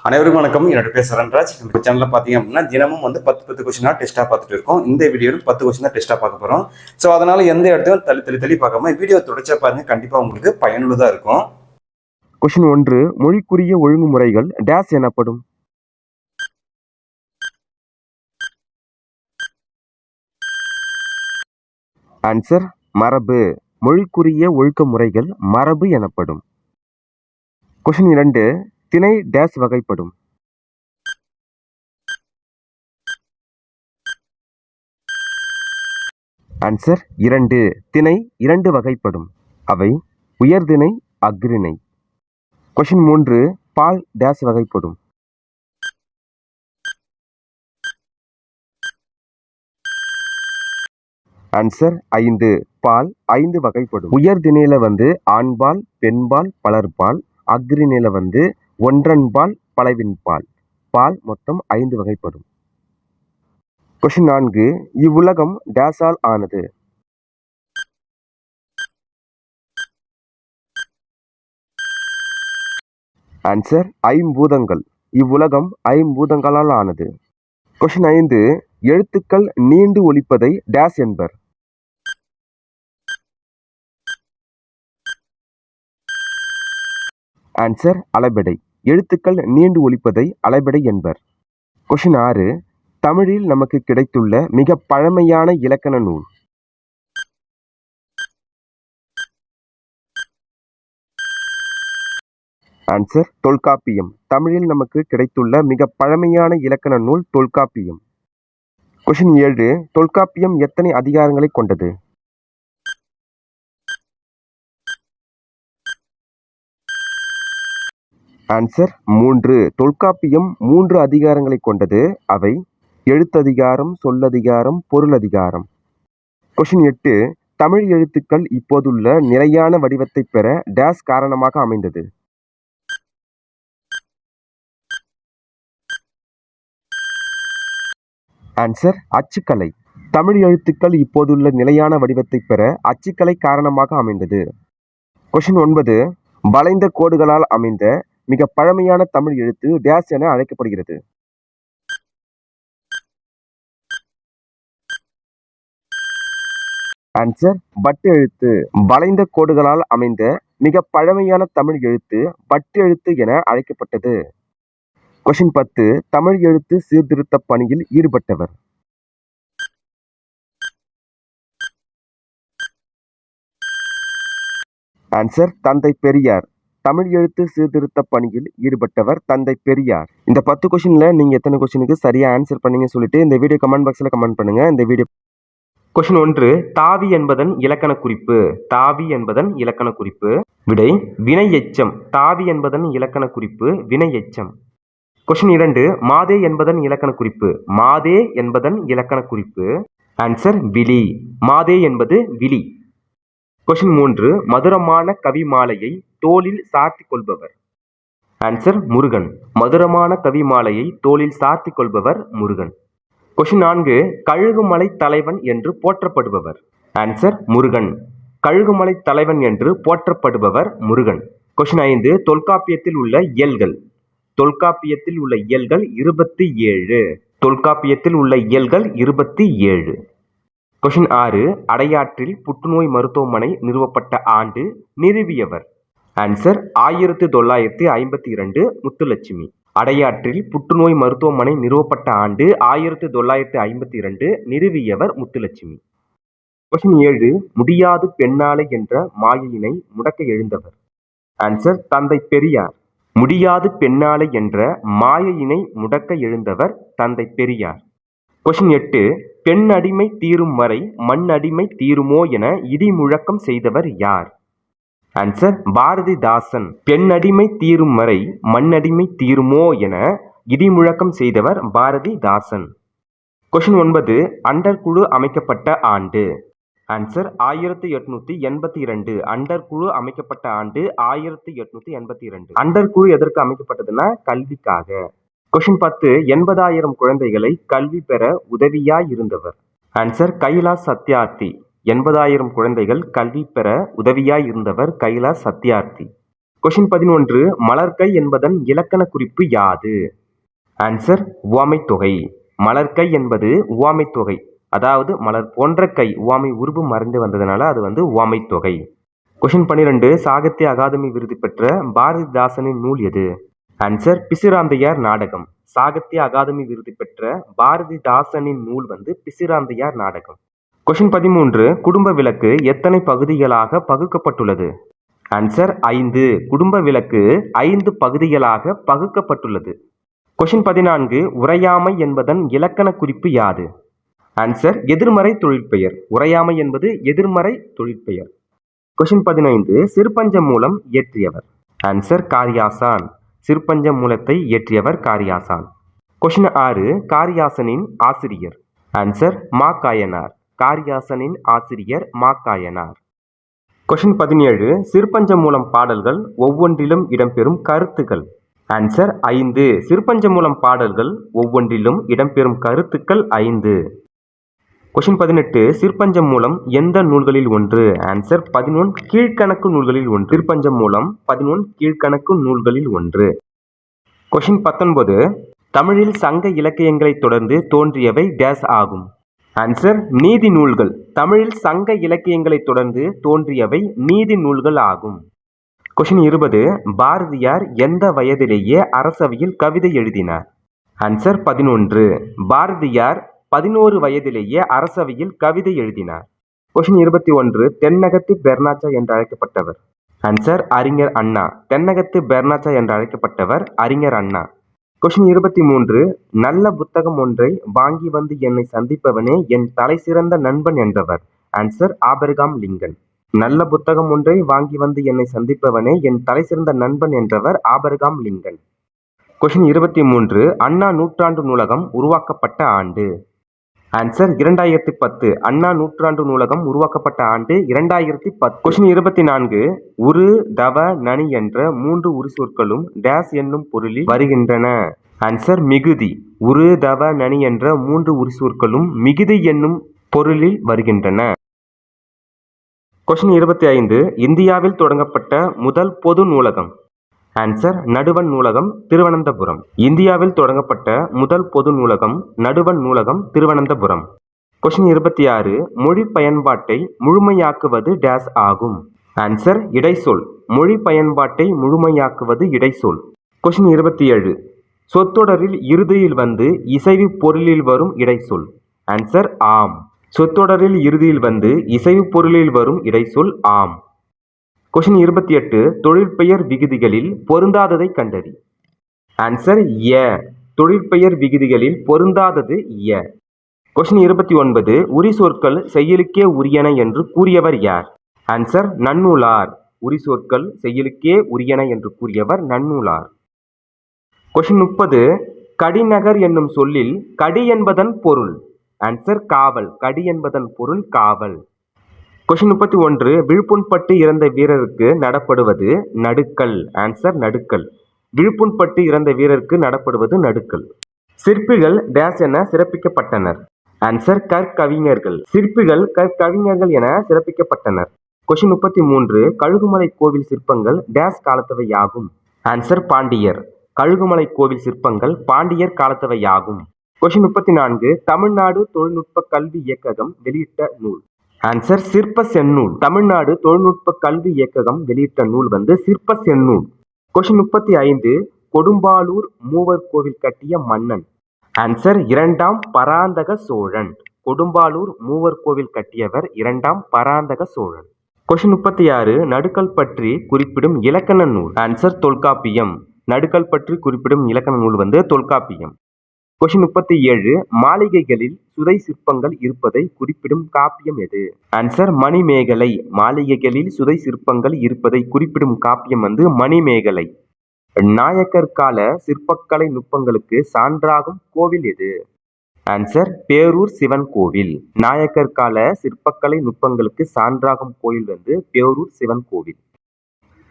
அனைவருக்கும் வணக்கம். என்னோட பேர் சரண்ராஜ். நம்ம சேனலில் பார்த்தீங்க அப்படின்னா தினமும் வந்து 10 கொஸ்டினாக டெஸ்ட்டாக பார்த்துட்டு இருக்கோம். இந்த வீடியோவில் 10 கொஸ்டின் தான் டெஸ்ட்டாக பார்க்க போகிறோம். ஸோ அதனால் எந்த இடத்தையும் தள்ளி பார்க்காம வீடியோ தொடர்ச்சியாக பாருங்கள். கண்டிப்பாக உங்களுக்கு பயனுள்ளதாக இருக்கும். கொஸ்டின் 1. மொழிக்குரிய ஒழுங்குமுறைகள் டேஸ் எனப்படும்? ஆன்சர் மரபு. மொழிக்குரிய ஒழுக்க முறைகள் மரபு எனப்படும். கொஸ்டின் 2. திணை டேஸ் வகைப்படும்? ஆன்சர் 2. திணை 2 வகைப்படும். அவை உயர்திணை, அஃறிணை. கொஸ்டின் 3. பால் டேஸ் வகைப்படும்? ஆன்சர் 5. பால் 5 வகைப்படும். உயர்திணையில வந்து ஆண்பால், பெண்பால், பலர்பால். அஃறிணையில வந்து ஒன்றன்பால், பலவின்பால். பால் மொத்தம் 5 வகைப்படும். கொஸ்டின் 4. இவ்வுலகம் டேஸால் ஆனது? ஆன்சர் ஐம்பூதங்கள். இவ்வுலகம் ஐம்பூதங்களால் ஆனது. கொஸ்டின் 5. எழுத்துக்கள் நீண்டு ஒலிப்பதை டேஸ் என்பர்? ஆன்சர் அளபெடை. எழுத்துக்கள் நீண்டு ஒலிப்பதை அளபெடை என்பர். கொஸ்டின் 6. தமிழில் நமக்கு கிடைத்துள்ள மிக பழமையான இலக்கண நூல்? ஆன்சர் தொல்காப்பியம். தமிழில் நமக்கு கிடைத்துள்ள மிக பழமையான இலக்கண நூல் தொல்காப்பியம். கொஸ்டின் 7. தொல்காப்பியம் எத்தனை அதிகாரங்களை கொண்டது? ஆன்சர் 3. தொல்காப்பியம் 3 அதிகாரங்களை கொண்டது. அவை எழுத்ததிகாரம், சொல்லதிகாரம், பொருளதிகாரம். கொஸ்டின் 8. தமிழ் எழுத்துக்கள் இப்போதுள்ள நிலையான வடிவத்தை பெற டேஸ் காரணமாக அமைந்தது? ஆன்சர் அச்சுக்கலை. தமிழ் எழுத்துக்கள் இப்போதுள்ள நிலையான வடிவத்தை பெற அச்சுக்கலை காரணமாக அமைந்தது. கொஸ்டின் 9. வளைந்த கோடுகளால் அமைந்த மிக பழமையான தமிழ் எழுத்து டேஸ் என அழைக்கப்படுகிறது? ஆன்சர் பட்டு எழுத்து. வளைந்த கோடுகளால் அமைந்த மிக பழமையான தமிழ் எழுத்து பட்டு எழுத்து என அழைக்கப்பட்டது. கொஸ்டின் 10. தமிழ் எழுத்து சீர்திருத்த பணியில் ஈடுபட்டவர்? ஆன்சர் தந்தை பெரியார். தமிழ் எழுத்து சீர்திருத்த பணியில் ஈடுபட்டவர் தந்தை பெரியார். இந்த 10 கொஸ்டின்ல நீங்க எத்தனை கொஸ்டினுக்கு சரியா ஆன்சர் பண்ணீங்க சொல்லிட்டு இந்த வீடியோ கமெண்ட் பாக்ஸ்ல கமெண்ட் பண்ணுங்க. இந்த வீடியோ கொஸ்டின் 1. தாவி என்பதன் இலக்கண குறிப்பு? தாவி என்பதன் இலக்கண குறிப்பு. விடை வினை எச்சம். தாவி என்பதன் இலக்கண குறிப்பு வினை எச்சம். கொஸ்டின் 2. மாதே என்பதன் இலக்கண குறிப்பு? மாதே என்பதன் இலக்கண குறிப்பு. ஆன்சர் விழி. மாதே என்பது விழி. கொஸ்டின் 3. மதுரமான கவி மாலையை தோளில் சார்த்தி கொள்பவர்? ஆன்சர் முருகன். மதுரமான கவி மாலையை தோளில் சார்த்தி கொள்பவர் முருகன். கொஸ்டின் 4. கழுகுமலை தலைவன் என்று போற்றப்படுபவர்? ஆன்சர் முருகன். கழுகுமலை தலைவன் என்று போற்றப்படுபவர் முருகன். கொஸ்டின் 5. தொல்காப்பியத்தில் உள்ள இயல்கள்? தொல்காப்பியத்தில் உள்ள இயல்கள் 27. தொல்காப்பியத்தில் உள்ள இயல்கள் 27. கொஸ்டின் 6. அடையாற்றில் புற்றுநோய் மருத்துவமனை நிறுவப்பட்ட ஆண்டு நிறுவியவர்? ஆன்சர் 1952 முத்துலட்சுமி. அடையாற்றில் புற்றுநோய் மருத்துவமனை நிறுவப்பட்ட ஆண்டு 1952. நிறுவியவர் முத்துலட்சுமி. கொஸ்டின் 7. முடியாது பெண்ணாலை என்ற மாயையினை முடக்க எழுந்தவர்? ஆன்சர் தந்தை பெரியார். முடியாது பெண்ணாலை என்ற மாயையினை முடக்க எழுந்தவர் தந்தை பெரியார். கொஸ்டின் 8. பெண் அடிமை தீரும் வரை மண் அடிமை தீருமோ என இடி முழக்கம் செய்தவர் யார்? ஆன்சர் பாரதிதாசன். பெண் அடிமை தீரும் வரை மண் அடிமை தீருமோ என இடி முழக்கம் செய்தவர் பாரதிதாசன். கொஸ்டின் 9. அண்டர் குழு அமைக்கப்பட்ட ஆண்டு? ஆன்சர் 1882. அண்டர் குழு அமைக்கப்பட்ட ஆண்டு 1882. அண்டர் குழு எதற்கு அமைக்கப்பட்டதுன்னா கல்விக்காக. கொஸ்டின் 10. 80,000 குழந்தைகளை கல்வி பெற உதவியாய் இருந்தவர்? ஆன்சர் கைலாஷ் சத்யார்த்தி. 80,000 குழந்தைகள் கல்வி பெற உதவியாய் இருந்தவர் கைலாஷ் சத்யார்த்தி. கொஷின் 11 மலர்க்கை என்பதன் இலக்கண குறிப்பு யாது? ஆன்சர் உவமைத் தொகை. மலர்க்கை என்பது உவமைத் தொகை. அதாவது மலர் போன்ற கை உவமை உருவு மறைந்து வந்ததுனால அது உவமைத் தொகை. கொஷின் 12 சாகித்ய அகாதமி விருது பெற்ற பாரதிதாசனின் நூல் எது? ஆன்சர் பிசிராந்தையார் நாடகம். சாகித்ய அகாதமி விருது பெற்ற பாரதிதாசனின் நூல் பிசிராந்தையார் நாடகம். கொஷின் 13 குடும்ப விளக்கு எத்தனை பகுதிகளாக பகுக்கப்பட்டுள்ளது? ஆன்சர் 5. குடும்ப விளக்கு 5 பகுதிகளாக பகுக்கப்பட்டுள்ளது. கொஷின் 14 உரையாமை என்பதன் இலக்கண குறிப்பு யாது? ஆன்சர் எதிர்மறை தொழிற்பெயர். உரையாமை என்பது எதிர்மறை தொழிற்பெயர். கொஷின் 15 சிறுபஞ்ச மூலம் இயற்றியவர்? ஆன்சர் காரியாசான். சிறுபஞ்ச மூலத்தை இயற்றியவர் காரியாசான். கொஷின் 6 காரியாசனின் ஆசிரியர்? ஆன்சர் மாக்காயனார். காரியாசனின் ஆசிரியர் மாக்காயனார். கொஷின் 17 சிறுபஞ்ச மூலம் பாடல்கள் ஒவ்வொன்றிலும் இடம்பெறும் கருத்துக்கள்? ஆன்சர் 5. சிறுபஞ்ச மூலம் பாடல்கள் ஒவ்வொன்றிலும் இடம்பெறும் கருத்துக்கள் 5. கொஷின் 18 சிறுபஞ்ச மூலம் எந்த நூல்களில் ஒன்று? ஆன்சர் 11 கீழ்கணக்கு நூல்களில் ஒன்று. சிறுபஞ்ச மூலம் 11 கீழ்கணக்கு நூல்களில் ஒன்று. கொஷின் 19 தமிழில் சங்க இலக்கியங்களை தொடர்ந்து தோன்றியவை டேஸ் ஆகும்? ஆன்சர் நீதி நூல்கள். தமிழில் சங்க இலக்கியங்களை தொடர்ந்து தோன்றியவை நீதி நூல்கள் ஆகும். கொஷின் 20 பாரதியார் எந்த வயதிலேயே அரசவையில் கவிதை எழுதினார்? ஆன்சர் 11. பாரதியார் 11 வயதிலேயே அரசவையில் கவிதை எழுதினார். கொஷின் 21 தென்னகத்து பெர்னாச்சா என்று அழைக்கப்பட்டவர்? ஆன்சர் அறிஞர் அண்ணா. தென்னகத்து பெர்னாச்சா என்று அழைக்கப்பட்டவர் அறிஞர் அண்ணா. கொஷின் 23 நல்ல புத்தகம் ஒன்றை வாங்கி வந்து என்னை சந்திப்பவனே என் தலை சிறந்த நண்பன் என்றவர்? Answer Abraham Lincoln. நல்ல புத்தகம் ஒன்றை வாங்கி வந்து என்னை சந்திப்பவனே என் தலை சிறந்த நண்பன் என்றவர் ஆபிரகாம் லிங்கன். கொஷின் 23 அண்ணா நூற்றாண்டு நூலகம் உருவாக்கப்பட்ட ஆண்டு? ஆன்சர் 2010. அண்ணா நூற்றாண்டு நூலகம் உருவாக்கப்பட்ட ஆண்டு 2010. கொஷின் 24 உரு தவ நனி என்ற 3 உரிச்சொற்களும் டேஸ் என்னும் பொருளில் வருகின்றன? ஆன்சர் மிகுதி. உரு தவ நனி என்ற 3 உரிச்சொற்களும் மிகுதி என்னும் பொருளில் வருகின்றன. கொஷின் 25 இந்தியாவில் தொடங்கப்பட்ட முதல் பொது நூலகம்? ஆன்சர் நடுவண் நூலகம் திருவனந்தபுரம். இந்தியாவில் தொடங்கப்பட்ட முதல் பொது நூலகம் நடுவண் நூலகம் திருவனந்தபுரம். கொஷின் 26 மொழி பயன்பாட்டை முழுமையாக்குவது டேஸ் ஆகும்? ஆன்சர் இடைச்சொல். மொழி பயன்பாட்டை முழுமையாக்குவது இடைச்சொல். கொஷின் 27 சொற்றொடரில் இறுதியில் வந்து இசைவு பொருளில் வரும் இடைச்சொல்? ஆன்சர் ஆம். சொற்றொடரில் இறுதியில் வந்து இசைவு பொருளில் வரும் இடைச்சொல் ஆம். கொஷின் 28 தொழிற்பெயர் விகுதிகளில் பொருந்தாததை கண்டறி? ஆன்சர் ய. தொழிற்பெயர் விகுதிகளில் பொருந்தாதது ய. கொஷின் 29 உரி சொற்கள் செய்யுளுக்கே உரியன என்று கூறியவர் யார்? ஆன்சர் நன்னூலார். உரி சொற்கள் செய்யுளுக்கே உரியன என்று கூறியவர் நன்னூலார். கொஷின் 30 கடிநகர் என்னும் சொல்லில் கடி என்பதன் பொருள்? ஆன்சர் காவல். கடி என்பதன் பொருள் காவல். கொஷின் 31 விழுப்புண்பட்டு இறந்த வீரருக்கு நடப்படுவது நடுக்கல்? ஆன்சர் நடுக்கல். விழுப்புண்பட்டு இறந்த வீரருக்கு நடப்படுவது நடுக்கல். சிற்பிகள் டேஸ் என சிறப்பிக்கப்பட்டனர்? ஆன்சர் கற்கவிஞர்கள். சிற்பிகள் கற்கவிஞர்கள் என சிறப்பிக்கப்பட்டனர். கொஷின் 33 கழுகுமலை கோவில் சிற்பங்கள் டேஸ் காலத்தவை ஆகும்? ஆன்சர் பாண்டியர். கழுகுமலை கோவில் சிற்பங்கள் பாண்டியர் காலத்தவை ஆகும். கொஷின் 34 தமிழ்நாடு தொழில்நுட்ப கல்வி இயக்ககம் வெளியிட்ட நூல்? ஆன்சர் சிற்ப செந்நூல். தமிழ்நாடு தொழில்நுட்ப கல்வி இயக்ககம் வெளியிட்ட நூல் சிற்ப செந்நூல். கொஷின் 35 கொடும்பாளூர் மூவர் கோவில் கட்டிய மன்னன்? ஆன்சர் 2ஆம் பராந்தக சோழன். கொடும்பாளூர் மூவர் கோவில் கட்டியவர் 2ஆம் பராந்தக சோழன். கொஷின் 36 நடுக்கல் பற்றி குறிப்பிடும் இலக்கண நூல்? ஆன்சர் தொல்காப்பியம். நடுக்கல் பற்றி குறிப்பிடும் இலக்கண நூல் தொல்காப்பியம். கொஷின் 37 மாளிகைகளில் சுதை சிற்பங்கள் இருப்பதை குறிப்பிடும் காப்பியம் எது? ஆன்சர் மணிமேகலை. மாளிகைகளில் சுதை சிற்பங்கள் இருப்பதை குறிப்பிடும் காப்பியம் மணிமேகலை. நாயக்கர் கால சிற்பக்கலை நுட்பங்களுக்கு சான்றாகும் கோவில் எது? ஆன்சர் பேரூர் சிவன் கோவில். நாயக்கர் கால சிற்பக்கலை நுட்பங்களுக்கு சான்றாகும் கோயில் பேரூர் சிவன் கோவில்.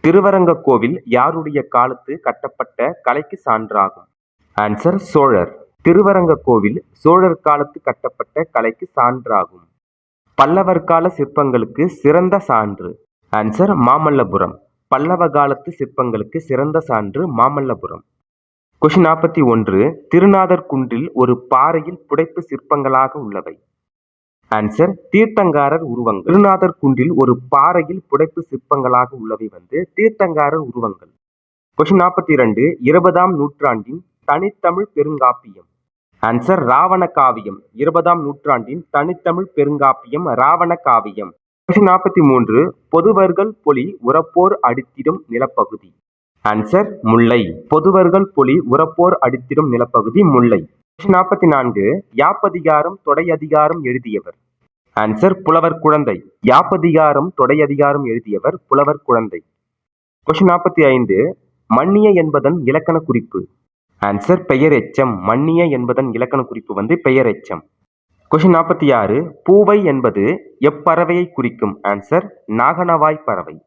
திருவரங்க கோவில் யாருடைய காலத்து கட்டப்பட்ட கலைக்கு சான்றாகும்? ஆன்சர் சோழர். திருவரங்க கோவில் சோழர் காலத்து கட்டப்பட்ட கலைக்கு சான்றாகும். பல்லவர் கால சிற்பங்களுக்கு சிறந்த சான்று? ஆன்சர் மாமல்லபுரம். பல்லவ காலத்து சிற்பங்களுக்கு சிறந்த சான்று மாமல்லபுரம். கொஸ்டின் 41. திருநாதர் குன்றில் ஒரு பாறையில் புடைப்பு சிற்பங்களாக உள்ளவை. ஆன்சர் தீர்த்தங்காரர் உருவங்கள். திருநாதர் குன்றில் ஒரு பாறையில் புடைப்பு சிற்பங்களாக உள்ளவை தீர்த்தங்காரர் உருவங்கள். கொஸ்டின் 42. 20ஆம் நூற்றாண்டின் தனித்தமிழ் பெருங்காப்பியம். ஆன்சர் ராவண காவியம். 20ஆம் நூற்றாண்டின் தனித்தமிழ் பெருங்காப்பியம் ராவண காவியம். கொஸ்டின் 43. பொதுவர்கள் பொலி உரப்போர் அடித்திடும் நிலப்பகுதி. ஆன்சர் முல்லை. பொதுவர்கள் பொலி உரப்போர் அடித்திடும் நிலப்பகுதி முல்லை. கொஸ்டின் 44. யாப்பதிகாரம் தொடையதிகாரம் எழுதியவர். ஆன்சர் புலவர் குழந்தை. யாப்பதிகாரம் தொடையதிகாரம் எழுதியவர் புலவர் குழந்தை. கொஸ்டின் 45. மன்னிய என்பதன் இலக்கண குறிப்பு. ஆன்சர் பெயர் எச்சம். மன்னிய என்பதன் இலக்கண குறிப்பு பெயர் எச்சம். கொஸ்டின் 46. பூவை என்பது எப்பறவையை குறிக்கும். ஆன்சர் நாகனவாய் பறவை.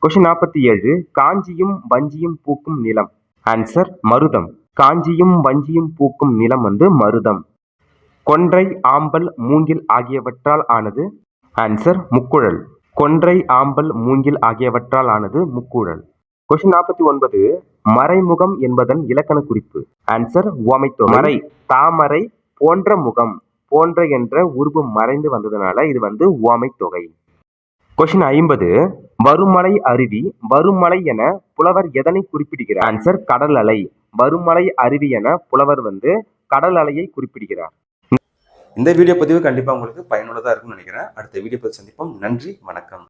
கொஸ்டின் 47. காஞ்சியும் வஞ்சியும் பூக்கும் நிலம். ஆன்சர் மருதம். காஞ்சியும் வஞ்சியும் பூக்கும் நிலம் மருதம். கொன்றை ஆம்பல் மூங்கில் ஆகியவற்றால் ஆனது. ஆன்சர் முக்குழல். கொன்றை ஆம்பல் மூங்கில் ஆகியவற்றால் ஆனது முக்குழல். கொஸ்டின் 49. மறைமுகம் என்பதன் இலக்கண குறிப்பு. ஆன்சர் உவமைத்தொகை. மறை தாமரை போன்ற முகம். போன்ற என்ற உருவு மறைந்து வந்ததுனால இது உவமைத்தொகை. கொஸ்டின் 50. வருமலை அருவி வருமலை என புலவர் எதனை குறிப்பிடுகிறார். ஆன்சர் கடல் அலை. வருமலை அருவி என புலவர் கடல் அலையை குறிப்பிடுகிறார். இந்த வீடியோ பதிவு கண்டிப்பா உங்களுக்கு பயனுள்ளதா இருக்கும்னு நினைக்கிறேன். அடுத்த வீடியோ பதிவு சந்திப்போம். நன்றி, வணக்கம்.